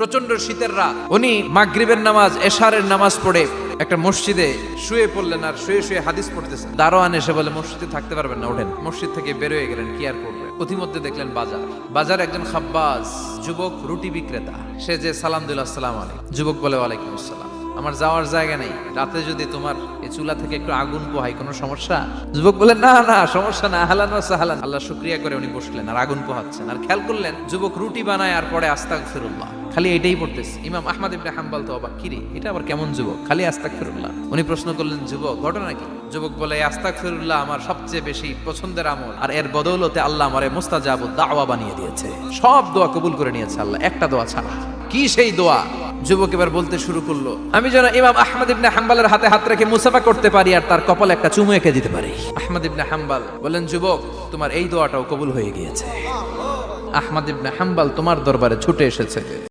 প্রচন্ড শীতের রাত, উনি মাগরিবের নামাজ এশারের নামাজ পড়ে একটা মসজিদে শুয়ে পড়লেন আর শুয়ে শুয়ে হাদিস পড়তেছেন। দারোয়ান এসে বলে মসজিদে থাকতে পারবেন না, ওঠেন। মসজিদ থেকে বের হয়ে গেলেন, কি আর করবে। প্রতিমধ্যে দেখলেন বাজার একজন খাব্বাজ যুবক রুটি বিক্রেতা, সে যে সালাম দিল আসসালামু আলাইকুম, যুবক বলে ওয়ালাইকুম আসসালাম, আমার যাওয়ার জায়গা নেই, রাতে যদি তোমার এই চুলা থেকে একটু আগুন পোহাই কোনো সমস্যা? যুবক বলে না না সমস্যা না, আহলান ওয়া সাহলান। আল্লাহ শুকরিয়া করে উনি বসলেন আর আগুন পোহাচ্ছেন, আর খেয়াল করলেন যুবক রুটি বানায় আর পরে আস্তাগফিরুল্লাহ, খালি এটাই পড়তেছে। ইমাম আহমদ ইবনে হাম্বল তো অবাক, কিরে এটা আবার কেমন যুবক, খালি আস্তাগফিরুল্লাহ। উনি প্রশ্ন করলেন, যুবক ঘটনা কি? যুবক বলে, আস্তাগফিরুল্লাহ আমার সবচেয়ে বেশি পছন্দের আমল, আর এর বদৌলতে আল্লাহ আমারে মুস্তাজাবুদ দাওয়া বানিয়ে দিয়েছে, সব দোয়া কবুল করে নিয়েছে আল্লাহ, একটা দোয়া ছাড়া। কি সেই দোয়া? যুবক এবার বলতে শুরু করলো, আমি যেন ইমাম আহমদ ইবনে হাম্বলের হাতে হাত রেখে মুসাফা করতে পারি আর তার কপালে একটা চুমু এঁকে দিতে পারি। আহমদ ইবনে হাম্বল বলেন, যুবক তোমার এই দোয়াটাও কবুল হয়ে গিয়েছে, আহমদ ইবনে হাম্বল তোমার দরবারে ছুটে এসেছে।